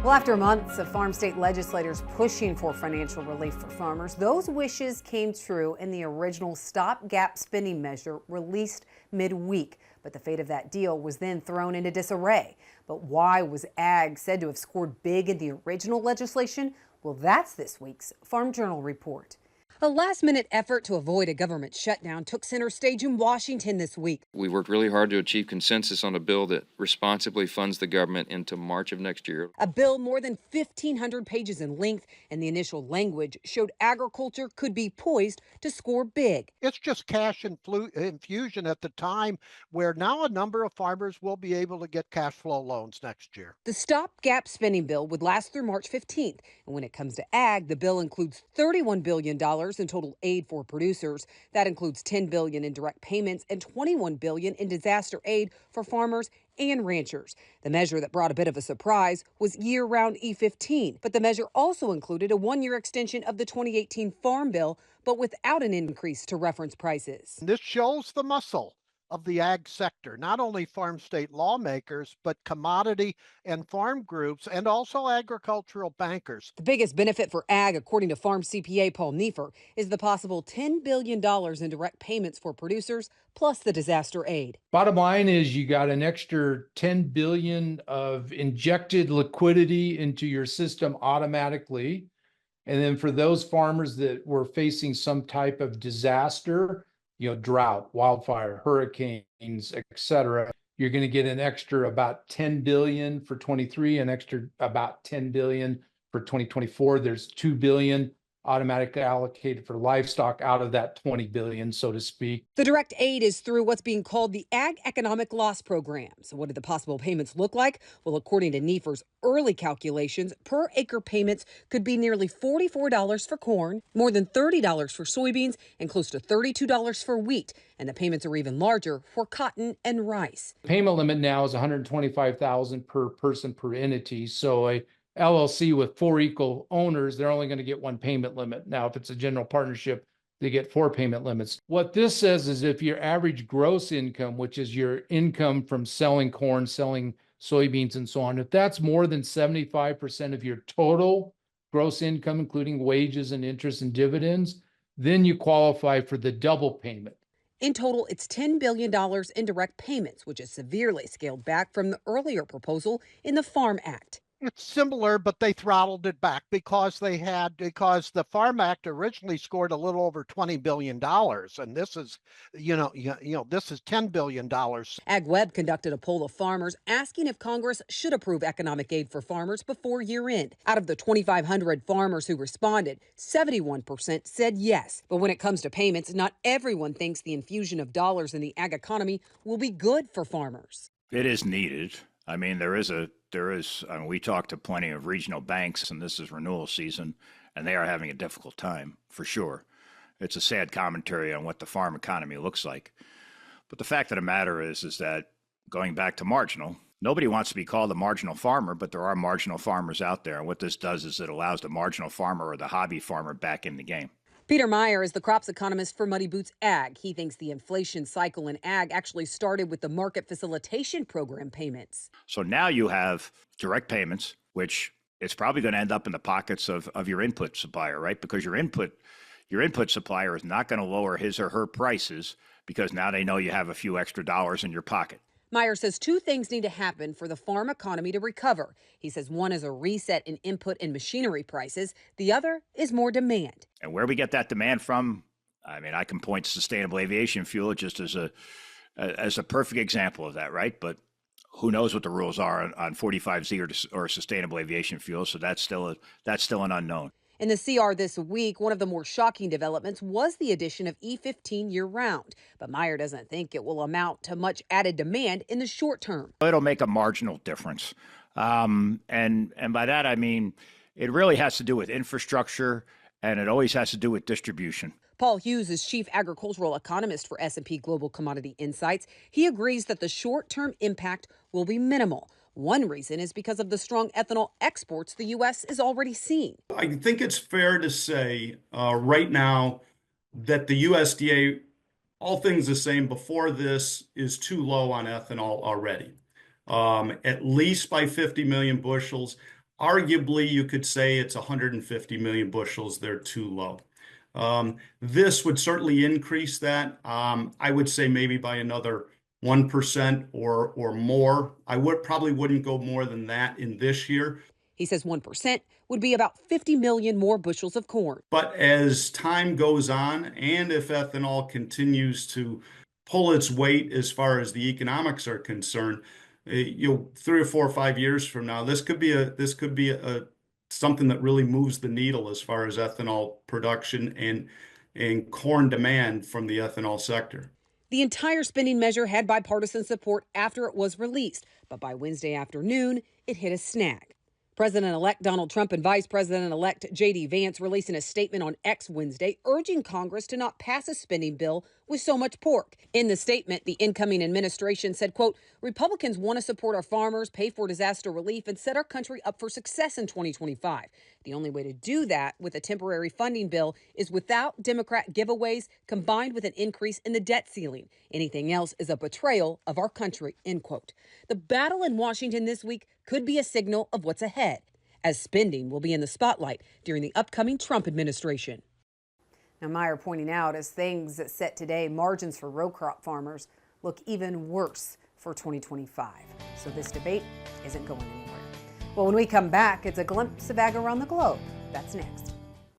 Well, after months of farm state legislators pushing for financial relief for farmers, those wishes came true in the original stopgap spending measure released midweek. But the fate of that deal was then thrown into disarray. But why was ag said to have scored big in the original legislation? Well, that's this week's Farm Journal report. A last-minute effort to avoid a government shutdown took center stage in Washington this week. We worked really hard to achieve consensus on a bill that responsibly funds the government into March of next year. A bill more than 1,500 pages in length, and the initial language showed agriculture could be poised to score big. It's just cash infusion at the time where now a number of farmers will be able to get cash flow loans next year. The stopgap spending bill would last through March 15th. And when it comes to ag, the bill includes $31 billion in total aid for producers. That includes $10 billion in direct payments and $21 billion in disaster aid for farmers and ranchers. The measure that brought a bit of a surprise was year-round E15, but the measure also included a one-year extension of the 2018 Farm Bill, but without an increase to reference prices. This shows the muscle of the ag sector, not only farm state lawmakers, but commodity and farm groups and also agricultural bankers. The biggest benefit for ag, according to Farm CPA Paul Neiffer, is the possible $10 billion in direct payments for producers, plus the disaster aid. Bottom line is you got an extra $10 billion of injected liquidity into your system automatically. And then for those farmers that were facing some type of disaster, drought, wildfire, hurricanes, etc., you're going to get an extra about 10 billion for 23, an extra about 10 billion for 2024. There's 2 billion automatically allocated for livestock out of that 20 billion, so to speak. The direct aid is through what's being called the Ag Economic Loss Program. So what do the possible payments look like? Well, according to Neiffer's early calculations, per acre payments could be nearly $44 for corn, more than $30 for soybeans, and close to $32 for wheat. And the payments are even larger for cotton and rice. Payment limit now is $125,000 per person per entity. So a LLC with 4 equal owners, they're only going to get 1 payment limit. Now, if it's a general partnership, they get 4 payment limits. What this says is if your average gross income, which is your income from selling corn, selling soybeans, and so on, if that's more than 75% of your total gross income, including wages and interest and dividends, then you qualify for the double payment. In total, it's $10 billion in direct payments, which is severely scaled back from the earlier proposal in the Farm Act. It's similar, but they throttled it back because the Farm Act originally scored a little over $20 billion. And this is, this is $10 billion. AgWeb conducted a poll of farmers asking if Congress should approve economic aid for farmers before year end. Out of the 2,500 farmers who responded, 71% said yes. But when it comes to payments, not everyone thinks the infusion of dollars in the ag economy will be good for farmers. It is needed. I mean, we talked to plenty of regional banks, and this is renewal season, and they are having a difficult time, for sure. It's a sad commentary on what the farm economy looks like. But the fact of the matter is that going back to marginal, nobody wants to be called a marginal farmer, but there are marginal farmers out there. And what this does is it allows the marginal farmer or the hobby farmer back in the game. Peter Meyer is the crops economist for Muddy Boots Ag. He thinks the inflation cycle in ag actually started with the market facilitation program payments. So now you have direct payments, which it's probably going to end up in the pockets of your input supplier, right? Because your input supplier is not going to lower his or her prices because now they know you have a few extra dollars in your pocket. Meyer says 2 things need to happen for the farm economy to recover. He says one is a reset in input and machinery prices. The other is more demand. And where we get that demand from, I mean, I can point to sustainable aviation fuel just as a perfect example of that, right? But who knows what the rules are on 45Z or sustainable aviation fuel? So that's still an unknown. In the CR this week, one of the more shocking developments was the addition of E15 year-round. But Meyer doesn't think it will amount to much added demand in the short term. It'll make a marginal difference. And by that, I mean, it really has to do with infrastructure, and it always has to do with distribution. Paul Hughes is chief agricultural economist for S&P Global Commodity Insights. He agrees that the short-term impact will be minimal. One reason is because of the strong ethanol exports the U.S. is already seeing. I think it's fair to say right now that the USDA, all things the same before this, is too low on ethanol already, at least by 50 million bushels. arguably you could say it's 150 million bushels. They're too low. This would certainly increase that. I would say maybe by another 1% or more. I probably wouldn't go more than that in this year. He says 1% would be about 50 million more bushels of corn. But as time goes on, and if ethanol continues to pull its weight as far as the economics are concerned, 3 or 4 or 5 years from now, this could be a something that really moves the needle as far as ethanol production and corn demand from the ethanol sector. The entire spending measure had bipartisan support after it was released, but by Wednesday afternoon, it hit a snag. President-elect Donald Trump and Vice President-elect J.D. Vance releasing a statement on X Wednesday urging Congress to not pass a spending bill with so much pork. In the statement, the incoming administration said, quote, Republicans want to support our farmers, pay for disaster relief, and set our country up for success in 2025. The only way to do that with a temporary funding bill is without Democrat giveaways combined with an increase in the debt ceiling. Anything else is a betrayal of our country, end quote. The battle in Washington this week could be a signal of what's ahead, as spending will be in the spotlight during the upcoming Trump administration. Now, Meyer pointing out, as things set today, margins for row crop farmers look even worse for 2025. So this debate isn't going anywhere. Well, when we come back, it's a glimpse of ag around the globe. That's next.